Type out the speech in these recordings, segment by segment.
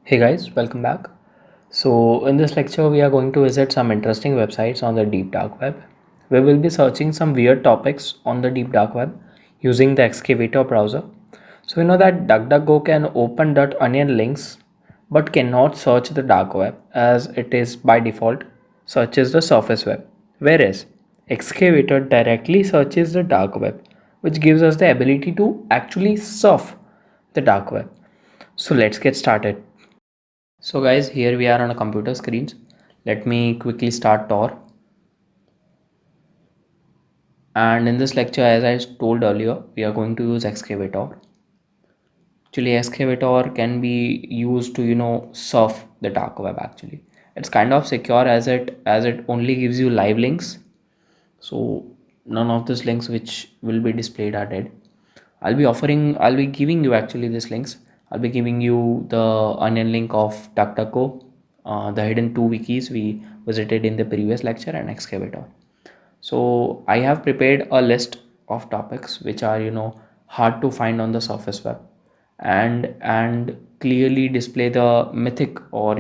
Hey guys, welcome back. So, in this lecture, we are going to visit some interesting websites on the deep dark web. We will be searching some weird topics on the deep dark web using the Excavator browser. So, we know that DuckDuckGo can open .onion links but cannot search the dark web as it is by default searches the surface web, whereas Excavator directly searches the dark web, which gives us the ability to actually surf the dark web. So, let's get started. So guys, here we are on a computer screens. Let me quickly start Tor. And in this lecture, as I told earlier, we are going to use Excavator. Actually, Excavator can be used to, surf the dark web actually. It's kind of secure as it only gives you live links. So none of these links which will be displayed are dead. I'll be giving you actually these links. I'll be giving you the onion link of DuckDuckGo, the hidden two wikis we visited in the previous lecture, and Excavator. So I have prepared a list of topics which are hard to find on the surface web, and clearly display the mythic or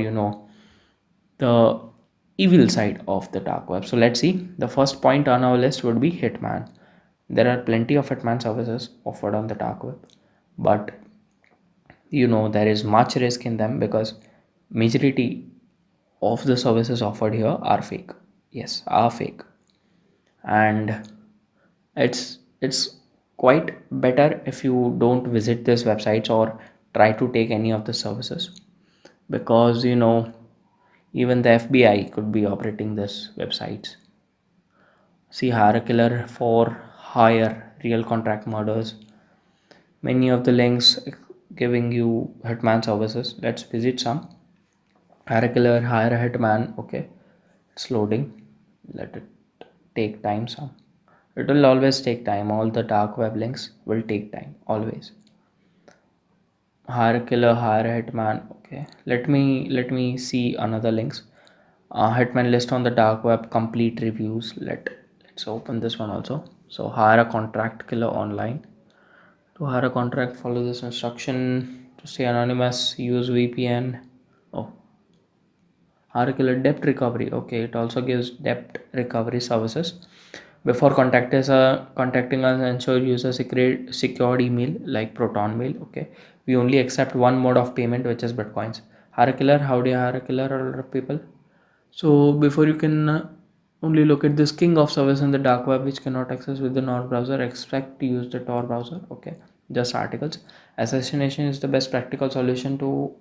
the evil side of the dark web. So let's see. The first point on our list would be Hitman. There are plenty of Hitman services offered on the dark web, but there is much risk in them because majority of the services offered here are fake. Yes, are fake, and it's quite better if you don't visit these websites or try to take any of the services because even the FBI could be operating this websites. See, hire a killer for hire, real contract murders. Many of the links giving you hitman services. Let's visit some. Hire a killer, hire a hitman. Okay, it's loading. Let it take time some. It will always take time. All the dark web links will take time always. Hire a killer, hire a hitman. Okay, let me see another links. Hitman list on the dark web, complete reviews. Let's open this one also. So hire a contract killer online. To hire a contract, follow this instruction. To stay anonymous, use VPN. Oh, hire a killer debt recovery. Okay, it also gives debt recovery services. Before contacting us, ensure use a secured email like Proton Mail. Okay, we only accept one mode of payment, which is Bitcoins. Hire a killer. How do you hire a killer or people? So before you can only look at this king of service in the dark web which cannot access with the Tor browser, expect to use the Tor browser. Okay, just articles. Assassination is the best practical solution to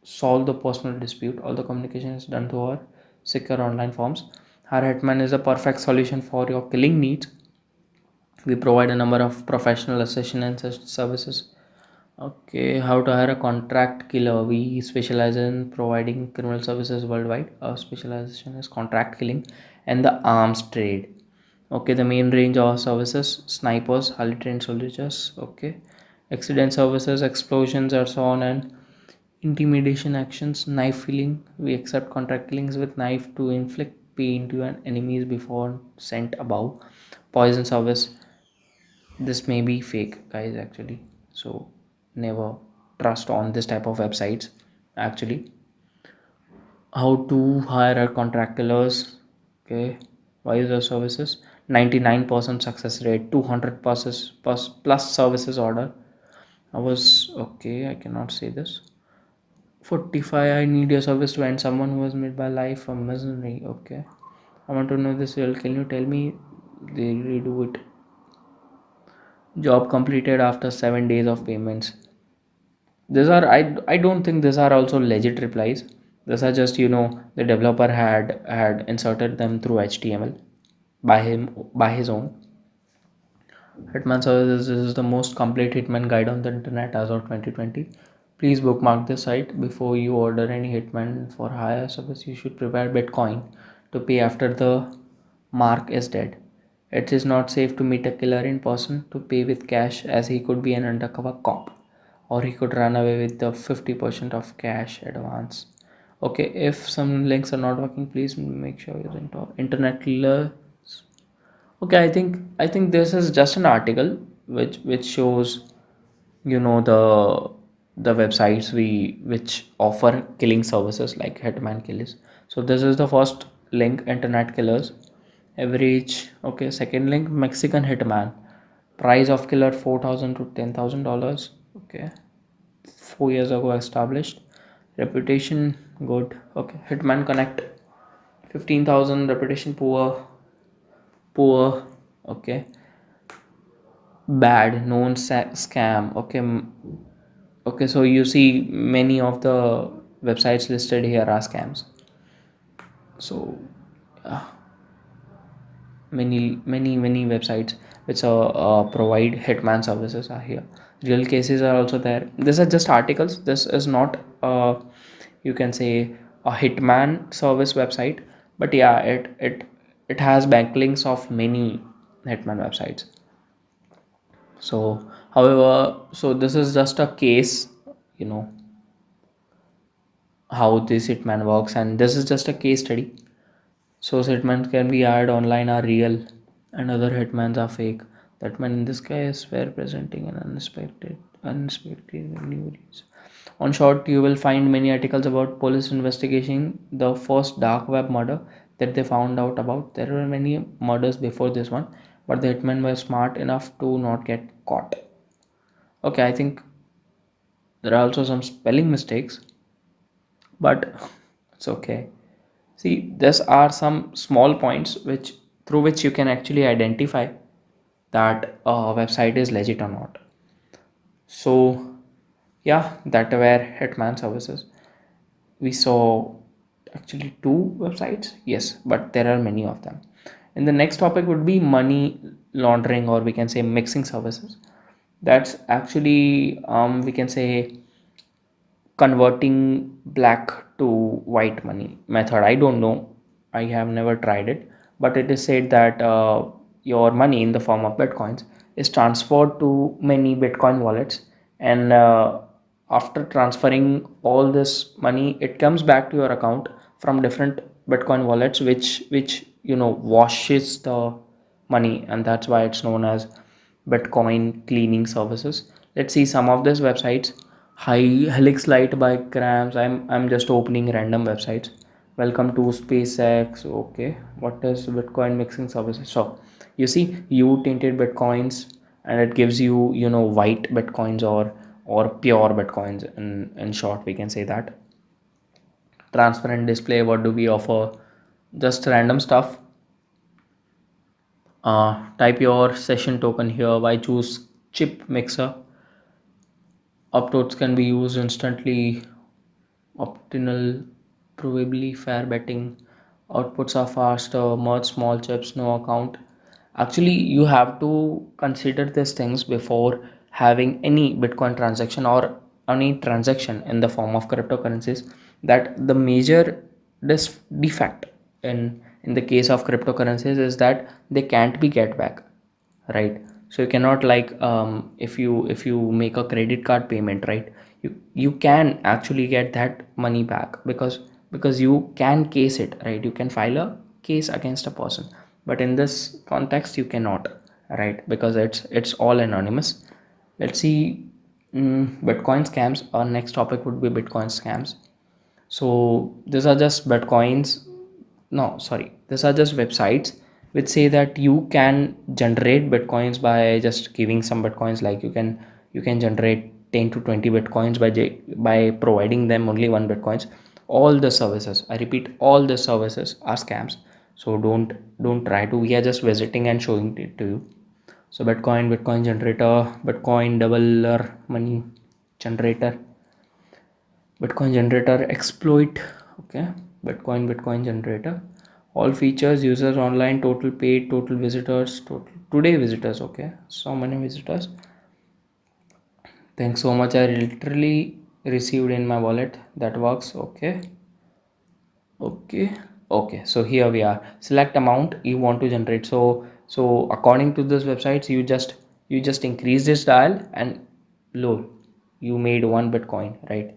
solve the personal dispute. All the communication is done through our secure online forms. Our Hetman is a perfect solution for your killing needs. We provide a number of professional assassination services. Okay, how to hire a contract killer? We specialize in providing criminal services worldwide. Our specialization is contract killing and the arms trade. Okay, the main range of services: snipers, highly trained soldiers. Okay, accident services, explosions, or so on, and intimidation actions, knife killing. We accept contract killings with knife to inflict pain to an enemies before sent above. Poison service. This may be fake, guys. Actually, so never trust on this type of websites. Actually, how to hire a contract killers. Okay, why is the services? 99% success rate, 200 plus services order. I was okay. I cannot say this. 45, I need your service to end someone who was made by life a misery. Okay, I want to know this well. Can you tell me? They redo it. Job completed after 7 days of payments. These are I don't think these are also legit replies. These are just the developer had inserted them through HTML by his own. Hitman Services is the most complete Hitman guide on the internet as of 2020. Please bookmark the site before you order any Hitman for hire service. You should prepare Bitcoin to pay after the mark is dead. It is not safe to meet a killer in person to pay with cash as he could be an undercover cop or he could run away with the 50% of cash advance. Okay, if some links are not working, please make sure you're into internet killer. Okay, I think this is just an article which shows the the websites which offer killing services like Hitman Killers. So this is the first link, internet killers average. Okay, second link, Mexican Hitman, price of killer $4,000 to $10,000. Okay, 4 years ago established, reputation good. Okay, Hitman Connect, 15,000, reputation poor. Okay, bad, known scam. Okay, okay, so you see many of the websites listed here are scams. So uh, many websites which provide hitman services are here. Real cases are also there. These are just articles. This is not you can say a hitman service website, but yeah, it has backlinks of many hitman websites. So however, so this is just a case, you know, how this hitman works, and this is just a case study. So hitmans can be hired online are real, and other hitmans are fake. That man in this case were presenting an unexpected news. On short, you will find many articles about police investigating the first dark web murder that they found out about. There were many murders before this one, but the hitmen were smart enough to not get caught. Okay, I think there are also some spelling mistakes, but it's okay. See, these are some small points which through which you can actually identify that a website is legit or not. So yeah, that were Hitman services. We saw actually two websites, yes, but there are many of them. And the next topic would be money laundering, or we can say mixing services. That's actually we can say converting black to white money method. I don't know, I have never tried it, but it is said that your money in the form of bitcoins is transferred to many bitcoin wallets, and after transferring all this money, it comes back to your account from different bitcoin wallets, which washes the money, and that's why it's known as bitcoin cleaning services. Let's see some of these websites. Hi, Helix Light by Grams. I'm just opening random websites. Welcome to SpaceX. Okay, what is Bitcoin mixing services? So you see, you tinted bitcoins, and it gives you white bitcoins or pure bitcoins. In short, we can say that. Transparent display. What do we offer? Just random stuff. Type your session token here. Why choose chip mixer? Uploads can be used instantly. Optimal, probably fair betting. Outputs are faster. Merge small chips, no account. Actually, you have to consider these things before having any Bitcoin transaction or any transaction in the form of cryptocurrencies. That the major defect in the case of cryptocurrencies is that they can't be get back, right? So you cannot like if you make a credit card payment, right, you can actually get that money back because you can case it, right? You can file a case against a person, but in this context you cannot, right? Because it's all anonymous. Let's see. Bitcoin scams. Our next topic would be Bitcoin scams. So these are just bitcoins. No, sorry, these are just websites which say that you can generate bitcoins by just giving some bitcoins. Like you can generate 10 to 20 bitcoins by providing them only one bitcoins. All the services, I repeat, all the services are scams. So don't try to. We are just visiting and showing it to you. So bitcoin generator, bitcoin doubler money generator, bitcoin generator exploit. Okay, bitcoin generator. All features, users online, total paid, total visitors, total today visitors. Okay, so many visitors. Thanks so much, I literally received in my wallet. That works. Okay. Okay, so here we are. Select amount you want to generate. So according to this websites, you just increase this dial, and lol, you made one bitcoin, right?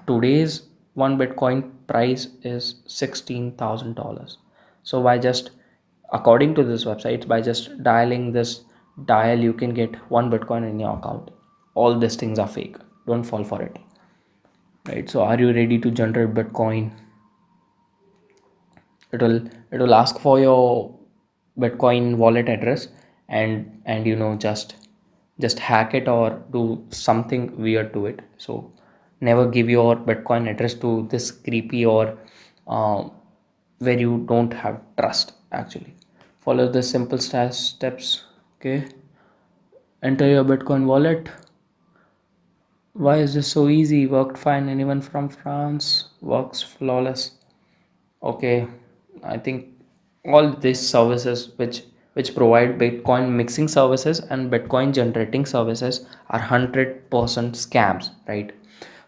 Today's one bitcoin price is $16,000. So by just according to this website, by just dialing this dial, you can get one bitcoin in your account. All these things are fake. Don't fall for it, right? So are you ready to generate Bitcoin? It will ask for your Bitcoin wallet address, and just hack it or do something weird to it. So never give your Bitcoin address to this creepy or uh, where you don't have trust actually. Follow the simple steps. Okay, enter your Bitcoin wallet. Why is this so easy? Worked fine. Anyone from France? Works flawless. Okay, I think all these services which provide Bitcoin mixing services and Bitcoin generating services are 100% scams, right?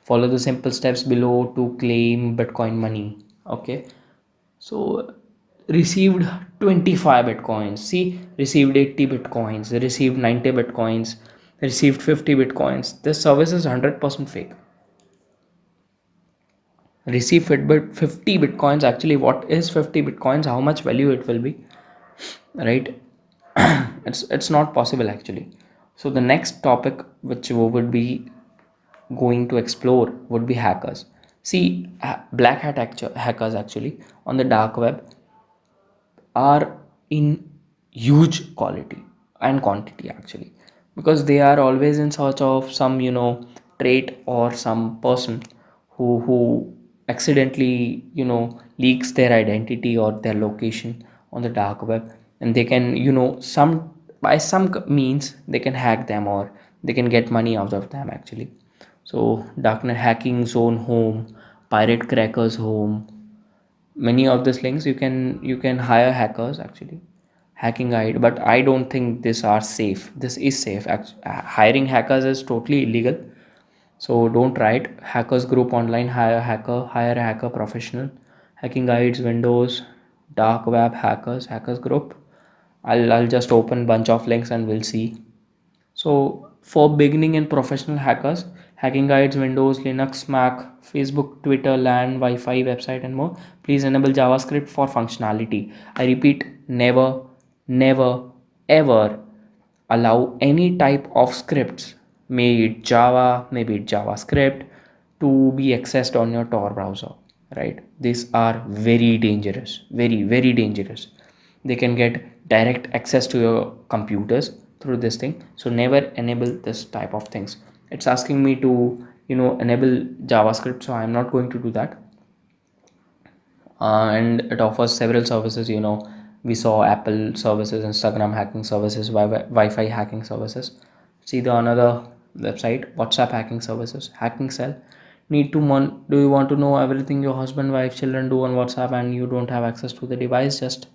Follow the simple steps below to claim Bitcoin money. Okay, so received 25 Bitcoins. See, received 80 Bitcoins, received 90 Bitcoins, received 50 Bitcoins. This service is 100% fake. Receive Fitbit 50 Bitcoins. Actually, what is 50 Bitcoins? How much value it will be, right? It's not possible actually. So the next topic which we would be going to explore would be hackers. See, black hat hackers actually on the dark web are in huge quality and quantity actually, because they are always in search of some trait or some person who accidentally leaks their identity or their location on the dark web, and they can some by some means they can hack them or they can get money out of them actually. So darknet hacking zone home, pirate crackers home, many of these links you can hire hackers actually. Hacking guide, but I don't think these are safe. This is safe. Hiring hackers is totally illegal, so don't try it. Hackers group online, hire a hacker professional. Hacking guides, windows, dark web hackers group. I'll just open bunch of links and we'll see. So for beginning and professional hackers, hacking guides, Windows, Linux, Mac, Facebook, Twitter, LAN, Wi-Fi, website, and more. Please enable JavaScript for functionality. I repeat, never, ever allow any type of scripts, may it Java, maybe it JavaScript, to be accessed on your Tor browser. Right? These are very dangerous, very dangerous. They can get direct access to your computers through this thing. So never enable this type of things. It's asking me to enable JavaScript, so I'm not going to do that. And it offers several services. We saw Apple services, Instagram hacking services, Wi-Fi hacking services. See the another website, WhatsApp hacking services, hacking cell. Do you want to know everything your husband, wife, children do on WhatsApp and you don't have access to the device? Just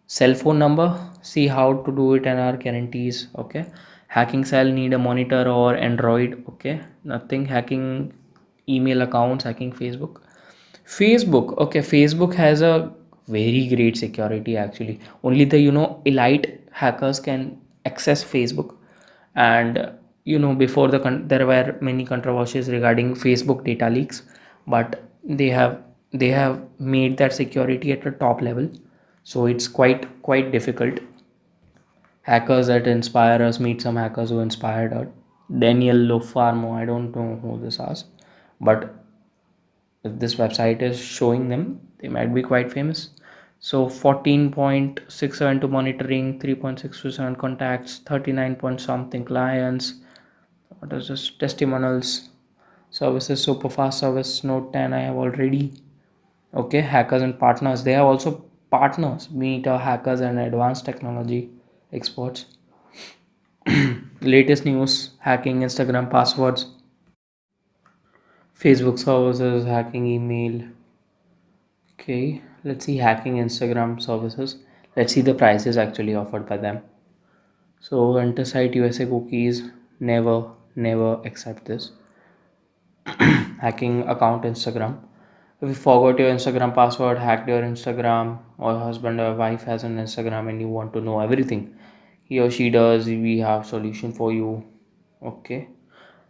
cell phone number, see how to do it and our guarantees. Okay, hacking cell need a monitor or Android. Okay, nothing hacking email accounts, hacking Facebook. Okay, Facebook has a very great security actually. Only the elite hackers can access Facebook. And before there were many controversies regarding Facebook data leaks, but they have made that security at a top level. So it's quite difficult. Hackers that inspire us, meet some hackers who inspired us. Daniel Lofarmo, I don't know who this is, but if this website is showing them, they might be quite famous. So 14.67 to monitoring, 3.627 contacts, 39 point something clients. What is this? Testimonials, services, super fast service, Note 10 I have already. Okay, hackers and partners. They have also partners, meet hackers and advanced technology experts. Latest news, hacking Instagram passwords, Facebook services, hacking email. Okay, let's see hacking Instagram services. Let's see the prices actually offered by them. So enter site USA cookies. Never accept this. Hacking account Instagram. If you forgot your Instagram password, hacked your Instagram, or your husband or wife has an Instagram and you want to know everything he or she does, we have solution for you. Okay.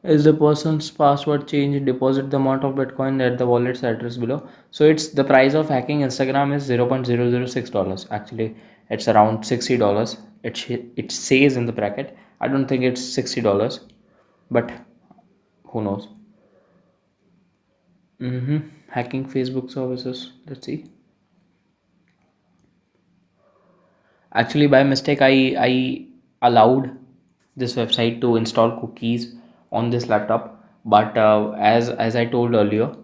Is the person's password changed? Deposit the amount of Bitcoin at the wallet's address below. So it's the price of hacking Instagram is $0.006. Actually, it's around $60. It says in the bracket. I don't think it's $60, but Who knows? Hacking Facebook services. Let's see. Actually, by mistake, I allowed this website to install cookies on this laptop. But as I told earlier,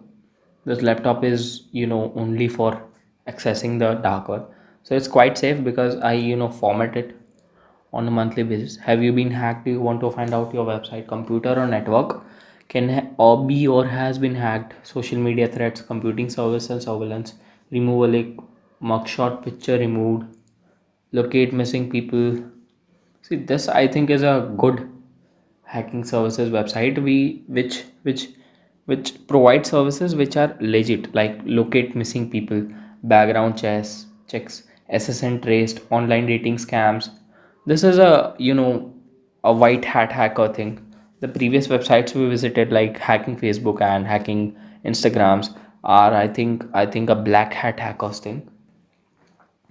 this laptop is only for accessing the dark web, so it's quite safe because I format it on a monthly basis. Have you been hacked? Do you want to find out your website, computer, or network can or be or has been hacked? Social media threats, computing service and surveillance, remove a link, mugshot picture removed, locate missing people. See, this I think is a good hacking services website which provide services which are legit, like locate missing people, background checks, SSN traced, online dating scams. This is a white hat hacker thing. The previous websites we visited, like hacking Facebook and hacking Instagrams, are I think a black hat hackers thing.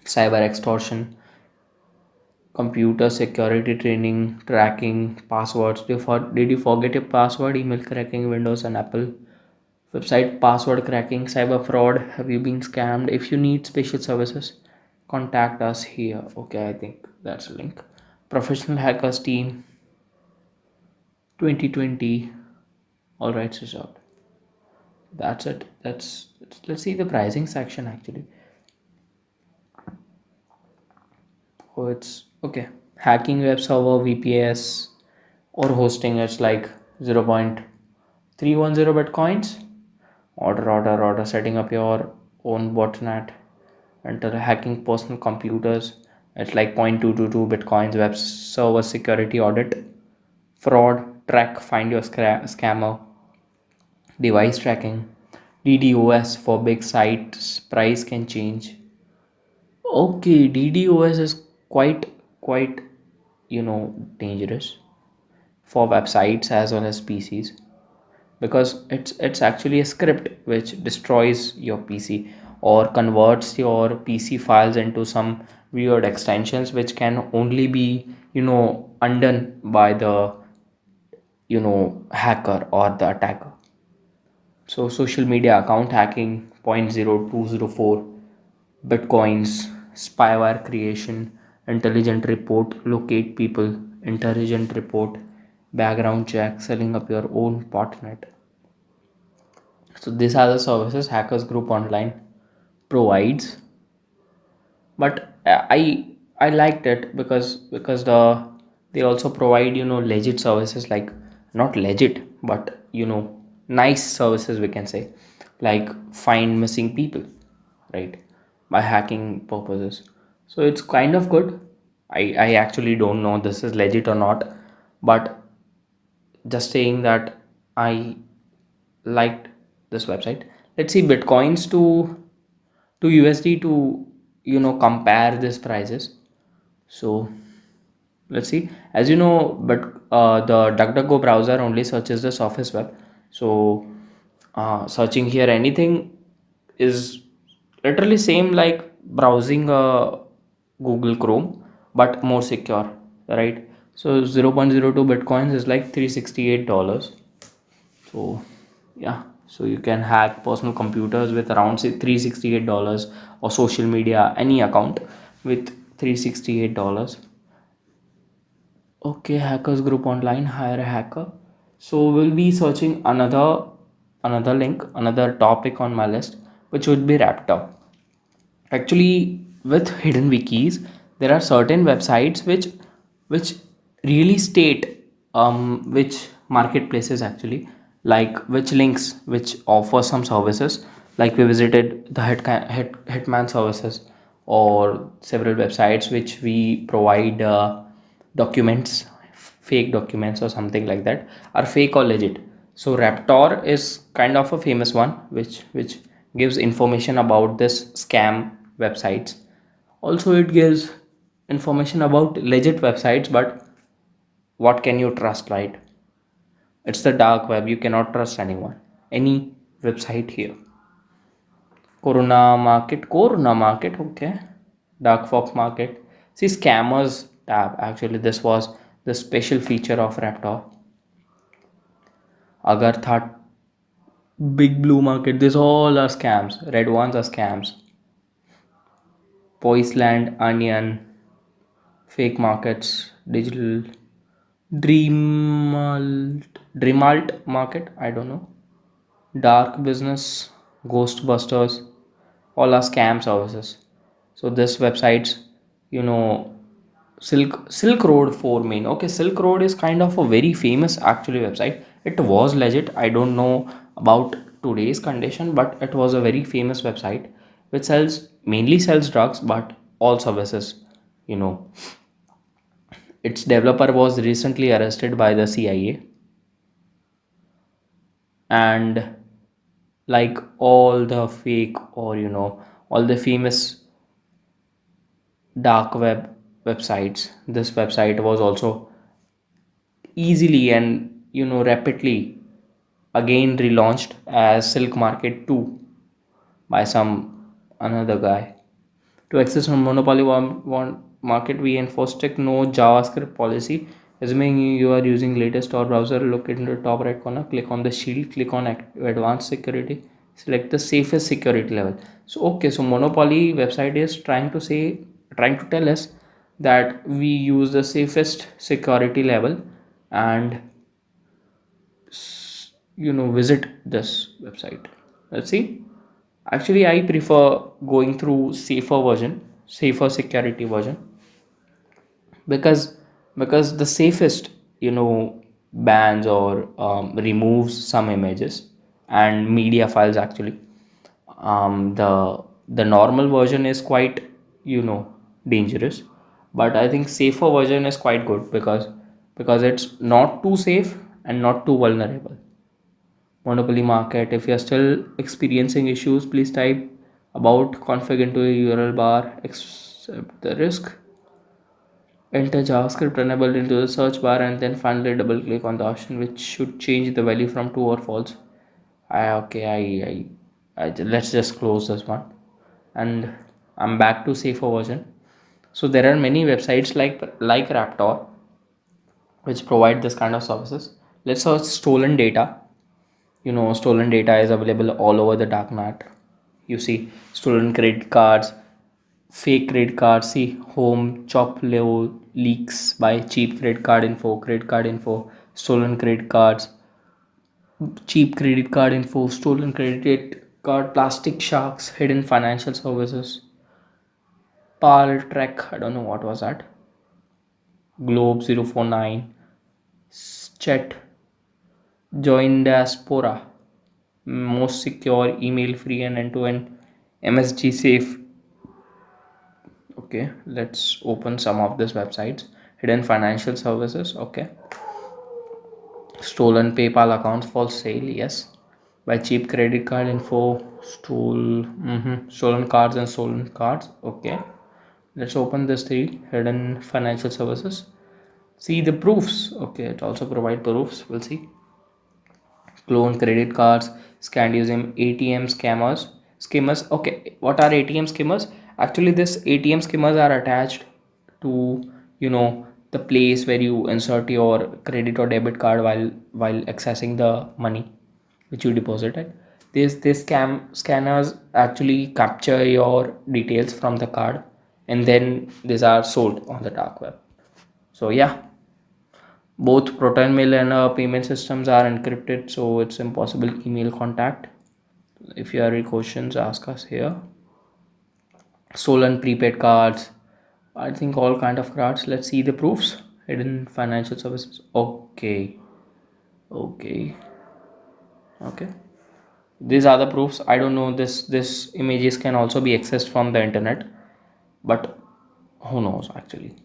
Cyber extortion, computer security training, tracking, passwords. Did you forget your password? Email cracking, Windows and Apple. Website password cracking, cyber fraud. Have you been scammed? If you need special services, contact us here. Okay, I think that's a link. Professional hackers team 2020. All rights reserved. That's it. Let's see the pricing section actually. Oh, it's okay. Hacking web server, VPS, or hosting, it's like 0.310 bitcoins. Order. Setting up your own botnet. Enter hacking personal computers. It's like 0.222 bitcoins. Web server security audit. Fraud track. Find your scammer. Device tracking. DDoS for big sites. Price can change. Okay, DDoS is quite dangerous for websites as well as PCs, because it's actually a script which destroys your PC or converts your PC files into some weird extensions which can only be undone by the hacker or the attacker. So social media account hacking, 0.0204 bitcoins, spyware creation, intelligent report, locate people, intelligent report, background check, setting up your own botnet. So these are the services Hackers Group Online provides. But I liked it because they also provide legit services, like not legit but nice services, we can say, like find missing people, right, by hacking purposes. So it's kind of good. I actually don't know this is legit or not, but just saying that I liked this website. Let's see bitcoins to USD to compare these prices. So let's see. As you know, but the DuckDuckGo browser only searches the surface web. So searching here anything is literally same like browsing Google Chrome, but more secure, right? So 0.02 bitcoins is like $368. So yeah, so you can hack personal computers with around say $368, or social media any account with $368. Okay, hackers group online, hire a hacker. So we'll be searching another link, another topic on my list, which would be Raptor. Actually, with hidden wikis, there are certain websites which really state which marketplaces actually, like which links which offer some services. Like we visited the hitman services, or several websites which we provide documents, fake documents or something like that, are fake or legit. So Raptor is kind of a famous one which gives information about this scam websites. Also it gives information about legit websites, but what can you trust, right? It's the dark web, you cannot trust anyone, any website here. Corona market, okay. Dark Fox market. See, scammers tab. Actually, this was the special feature of Raptor. Agartha, Big Blue Market, these all are scams. Red ones are scams. Poisland, Onion, fake markets, digital, Dreamalt market, I don't know. Dark business, Ghostbusters, all are scam services. So this websites, you know, Silk Road 4 main. Okay, Silk Road is kind of a very famous actually website. It was legit. I don't know about today's condition, but it was a very famous website which mainly sells drugs, but all services. You know, its developer was recently arrested by the CIA, and like all the fake, or all the famous dark websites, this website was also easily and rapidly again relaunched as Silk Market 2 by some another guy. To access a monopoly market, we enforce strict no JavaScript policy. Assuming you are using latest Tor browser, located in the top right corner, click on the shield, click on advanced security, select the safest security level. So okay, so monopoly website is trying to tell us that we use the safest security level, and visit this website. Let's see. Actually, I prefer going through safer security version, because the safest bans or removes some images and media files actually. The normal version is quite dangerous, but I think safer version is quite good, because it's not too safe and not too vulnerable. Monopoly market. If you are still experiencing issues, please type about config into a URL bar, accept the risk, enter JavaScript enabled into the search bar, and then finally double click on the option which should change the value from true or false. Let's just close this one, and I'm back to safer version. So there are many websites like Raptor which provide this kind of services. Let's search stolen data. Stolen data is available all over the dark net. You see stolen credit cards, fake credit cards. See home chop low leaks by cheap credit card info, stolen credit cards, cheap credit card info, stolen credit card, plastic sharks, hidden financial services, pal trek, I don't know what was that, globe 049, chat, join diaspora, most secure, email free, and end-to-end MSG safe. Okay, let's open some of these websites. Hidden financial services. Okay, stolen PayPal accounts for sale. Yes, by cheap credit card info, stolen cards and stolen cards. Okay, let's open this three hidden financial services. See the proofs. Okay, it also provide proofs. We'll see. Clone credit cards, scanned using ATM skimmers. Okay, what are ATM skimmers? Actually, this ATM skimmers are attached to the place where you insert your credit or debit card while accessing the money which you deposited. This scanners actually capture your details from the card, and then these are sold on the dark web. So yeah, both Proton Mail and payment systems are encrypted, so it's impossible email contact. If you have any questions, ask us here. Stolen prepaid cards. I think all kind of cards. Let's see the proofs. Hidden financial services. Okay. Okay. Okay. These are the proofs. I don't know. This images can also be accessed from the internet, but who knows actually.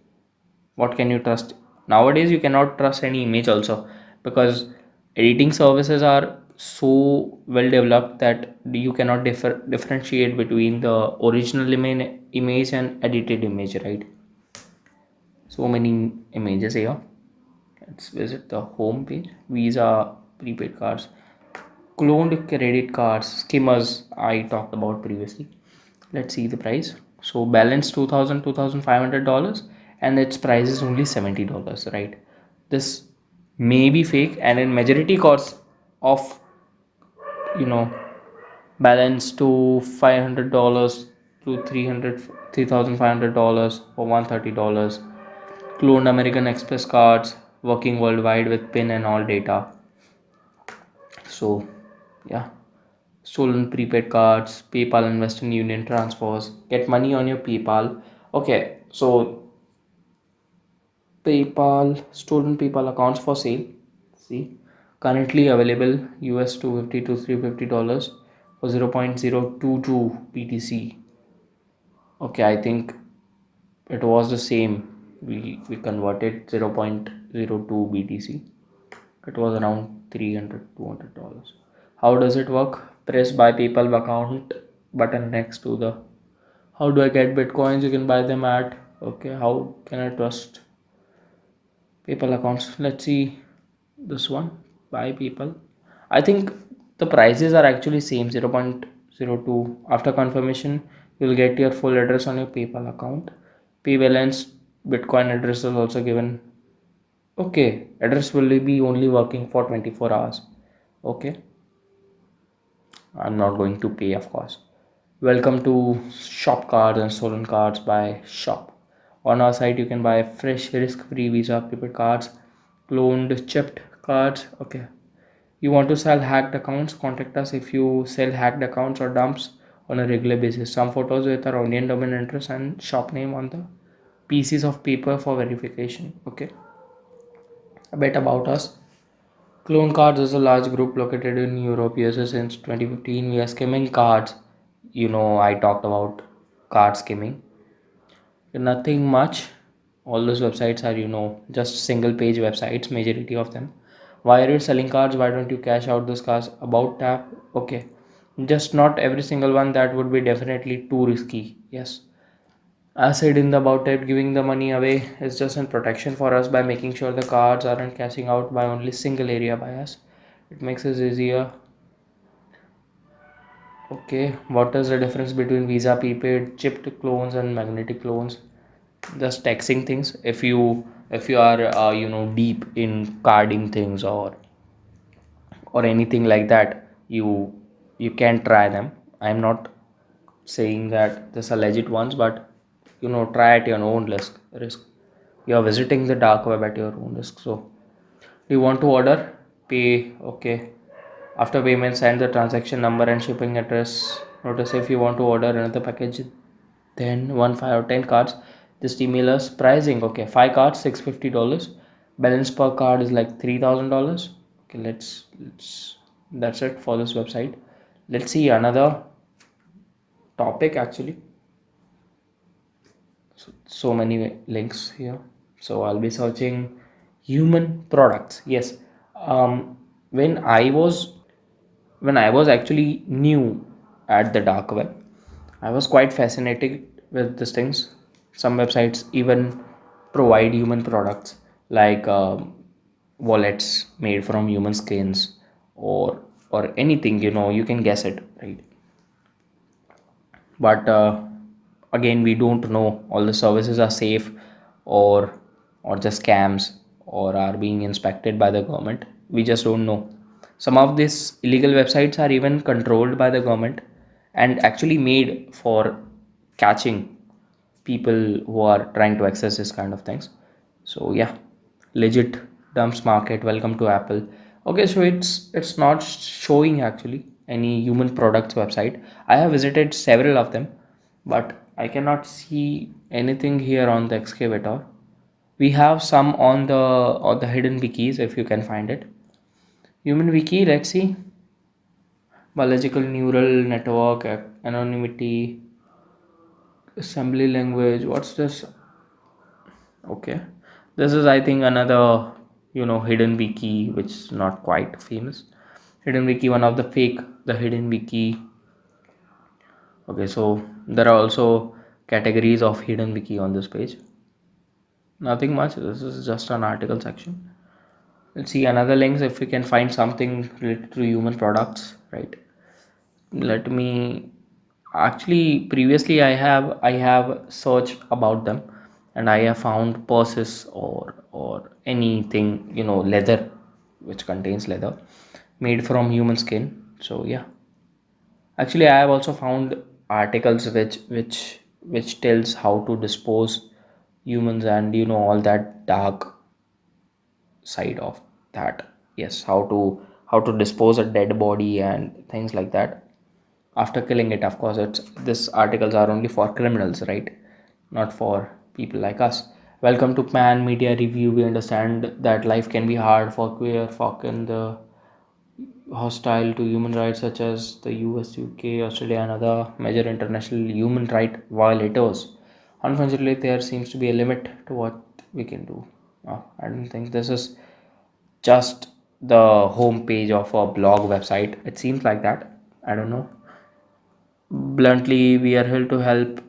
What can you trust? Nowadays you cannot trust any image also, because editing services are so well developed that you cannot differentiate between the original image and edited image, right? So many images here. Let's visit the home page. Visa prepaid cards, cloned credit cards, skimmers I talked about previously. Let's see the price. So balance 2500 dollars, and its price is only $70, right? This may be fake, and in majority course of you know balance to $500 to 3,500 for $130. Cloned American Express cards working worldwide with PIN and all data. So yeah, stolen prepaid cards, PayPal and Western Union transfers. Get money on your PayPal. Okay, so PayPal, stolen PayPal accounts for sale. See, currently available US 250 to $350 for 0.022 BTC. Okay, I think it was the same. We converted 0.02 BTC. It was around 300 $200. How does it work? Press buy PayPal account button next to the how do I get bitcoins? You can buy them at okay. How can I trust PayPal accounts? Let's see this one. Buy PayPal. I think the prices are actually same 0.02. After confirmation, you'll get your full address on your PayPal account. Pay balance Bitcoin address is also given. Okay, address will be only working for 24 hours. Okay, I'm not going to pay, of course. Welcome to Shop Cards and Stolen Cards by Shop. On our site, you can buy fresh, risk-free Visa prepaid cards, cloned, chipped cards. Okay, you want to sell hacked accounts? Contact us if you sell hacked accounts or dumps on a regular basis. Some photos with our Indian domain address and shop name on the pieces of paper for verification. Okay, a bit about us. Clone Cards is a large group located in Europe, USA since 2015. We are skimming cards. I talked about card skimming. Nothing much. All those websites are, just single page websites, majority of them. Why are you selling cards? Why don't you cash out those cards? About tap. Okay. Just not every single one. That would be definitely too risky. Yes. As said in the about type, giving the money away is just a protection for us by making sure the cards aren't cashing out by only single area by us. It makes us easier. Okay, what is the difference between Visa prepaid, chipped clones and magnetic clones? Just texting things. If you are deep in carding things or anything like that, you can try them. I'm not saying that this are legit ones, but try at your own risk. You are visiting the dark web at your own risk. So do you want to order? Pay. Okay, after payment send the transaction number and shipping address. Notice if you want to order another package, then 1 5 or 10 cards, just email us pricing. Okay, 5 cards $650. Balance per card is like $3,000. Okay, let's that's it for this website. Let's see another topic actually. So many links here. So I'll be searching human products. Yes. um, when I was actually new at the dark web, I was quite fascinated with these things. Some websites even provide human products like wallets made from human skins or anything. You can guess it, right? But again, we don't know all the services are safe or just scams or are being inspected by the government. We just don't know. Some of these illegal websites are even controlled by the government and actually made for catching people who are trying to access this kind of things. So yeah, legit dumps market. Welcome to Apple. Okay, so it's not showing actually any human products website. I have visited several of them, but I cannot see anything here on the excavator. We have some on the hidden wikis if you can find it. Human wiki, let's see. Biological neural network, anonymity, assembly language. What's this? Okay, this is I think another hidden wiki which is not quite famous. Hidden wiki, one of the fake the hidden wiki. Okay, so there are also categories of hidden wiki on this page. Nothing much. This is just an article section. Let's see another links if we can find something related to human products, right? Let me actually previously I have searched about them and I have found purses or anything leather which contains leather. made from human skin. So yeah, actually I have also found articles which tells how to dispose humans, and all that dark side of that. Yes, how to dispose a dead body and things like that after killing it. Of course, it's this articles are only for criminals, right? Not for people like us. Welcome to Pan Media Review. We understand that life can be hard for queer folk in the hostile to human rights, such as the US, UK, Australia, and other major international human right violators. Unfortunately, there seems to be a limit to what we can do. I don't think this is just the home page of a blog website. It seems like that. I don't know. Bluntly, we are here to help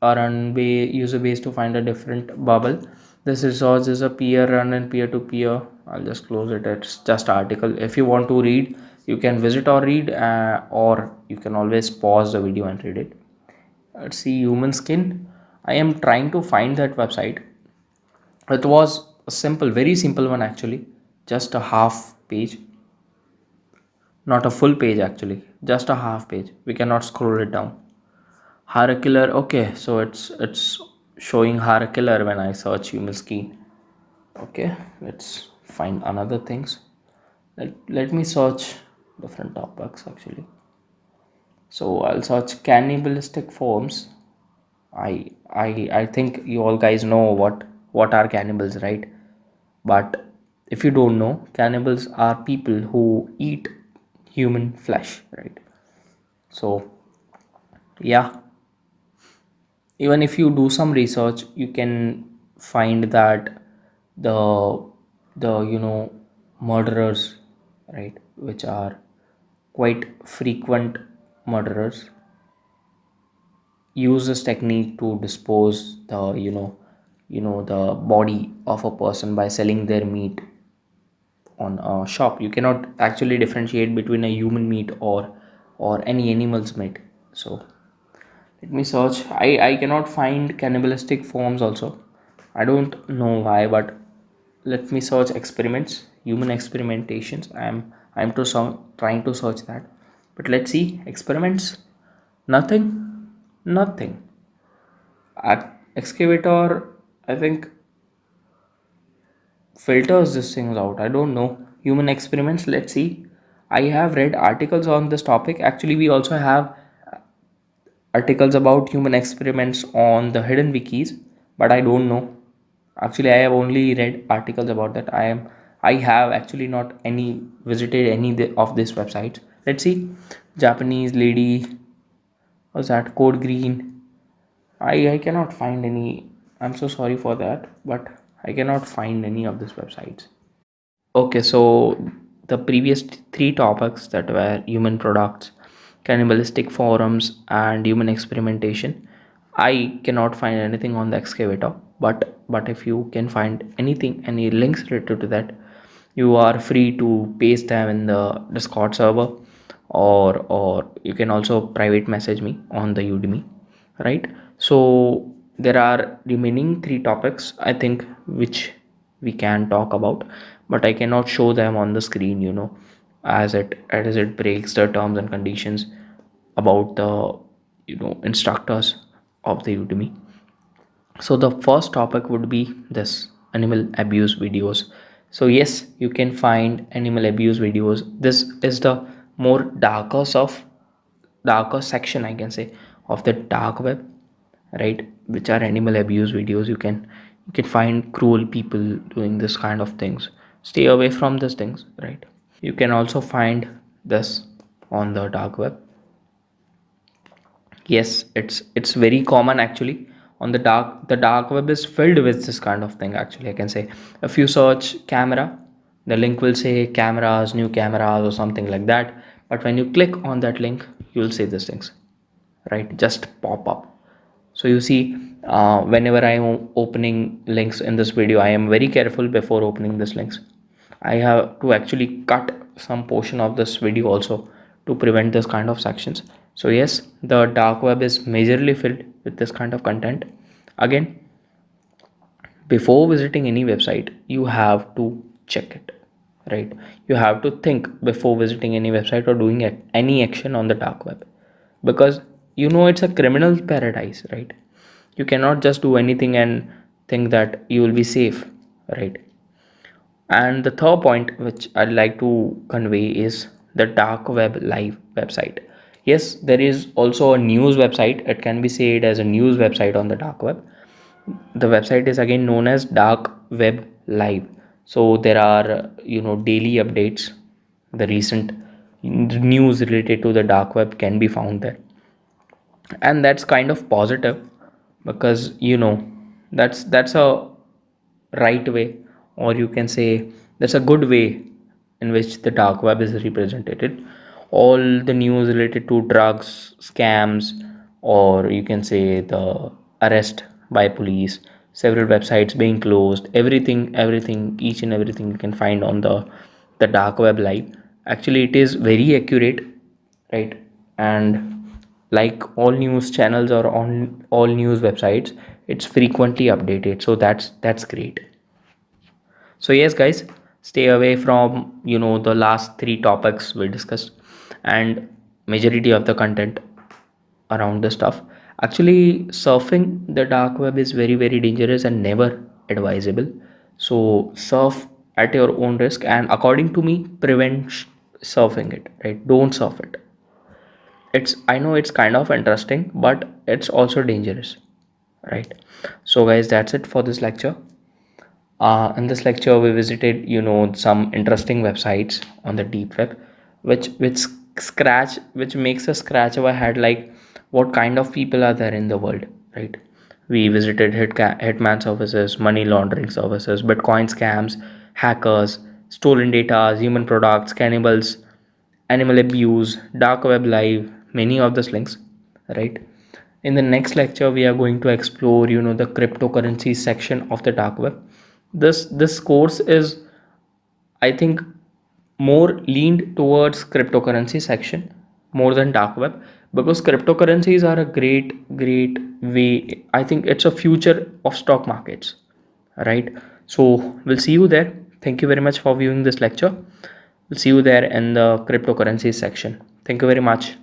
our user base to find a different bubble. This resource is a peer run and peer to peer. I'll just close it. It's just article. If you want to read, you can visit or read, or you can always pause the video and read it. Let's see, human skin. I am trying to find that website. It was a simple, very simple one actually. Just a half page, not a full page actually. Just a half page. We cannot scroll it down. Horror killer. Okay, so it's showing horror killer when I search human skin. Okay, let's find another things. Let me search different topics actually. So I'll search cannibalistic forms. I think you all guys know what are cannibals, right? But if you don't know, cannibals are people who eat human flesh, right? So yeah, even if you do some research, you can find that the the murderers, right, which are quite frequent murderers, use this technique to dispose the body of a person by selling their meat on a shop. You cannot actually differentiate between a human meat or any animal's meat. So let me search. I cannot find cannibalistic forms also. I don't know why, but let me search experiments, human experimentations. I'm trying to search that. But let's see, experiments, nothing, nothing. Excavator, I think, filters these things out. I don't know. Human experiments, let's see. I have read articles on this topic. Actually, we also have articles about human experiments on the hidden wikis, but I don't know. Actually, I have only read articles about that. I have actually not any visited any of these websites. Let's see. Japanese lady, what's that? Code Green. I cannot find any. I'm so sorry for that, but I cannot find any of these websites. Okay, so the previous three topics, that were human products, cannibalistic forums, and human experimentation, I cannot find anything on the excavator. But if you can find anything, any links related to that, you are free to paste them in the Discord server, or you can also private message me on the Udemy, right? So there are remaining three topics, I think, which we can talk about, but I cannot show them on the screen, as it breaks the terms and conditions about the instructors of the Udemy. So the first topic would be this animal abuse videos. So yes, you can find animal abuse videos. This is the more darker section, I can say, of the dark web, right? Which are animal abuse videos. You can find cruel people doing this kind of things. Stay away from these things, right? You can also find this on the dark web. Yes, it's very common actually. On the dark web is filled with this kind of thing actually, I can say. If you search camera, the link will say cameras, new cameras, or something like that. But when you click on that link, you will see these things, right, just pop up. So you see, whenever I am opening links in this video, I am very careful before opening these links. I have to actually cut some portion of this video also to prevent this kind of sections. So yes, the dark web is majorly filled with this kind of content. Again, before visiting any website, you have to check it, right? You have to think before visiting any website or doing any action on the dark web, because it's a criminal paradise, right? You cannot just do anything and think that you will be safe, right? And the third point which I'd like to convey is the dark web live website. Yes, there is also a news website. It can be said as a news website on the dark web. The website is again known as dark web live. So there are daily updates. The recent news related to the dark web can be found there, and that's kind of positive, because that's a right way, or you can say that's a good way in which the dark web is represented. All the news related to drugs, scams, or you can say the arrest by police, several websites being closed, everything, each and everything you can find on the dark web live. Actually, it is very accurate, right? And like all news channels or on all news websites, it's frequently updated, so that's great. So yes guys, stay away from the last three topics we discussed, and majority of the content around the stuff. Actually, surfing the dark web is very very dangerous and never advisable. So surf at your own risk, and according to me, prevent surfing it, right? Don't surf it. I know it's kind of interesting, but it's also dangerous, right? So guys, that's it for this lecture. In this lecture, we visited, some interesting websites on the deep web, which makes us scratch our head, like what kind of people are there in the world, right? We visited hitman services, money laundering services, Bitcoin scams, hackers, stolen data, human products, cannibals, animal abuse, dark web live, many of the links, right? In the next lecture, we are going to explore, the cryptocurrency section of the dark web. This course is, I think, more leaned towards cryptocurrency section more than dark web, because cryptocurrencies are a great way. I think it's a future of stock markets, right? So we'll see you there. Thank you very much for viewing this lecture. We'll see you there in the cryptocurrency section. Thank you very much.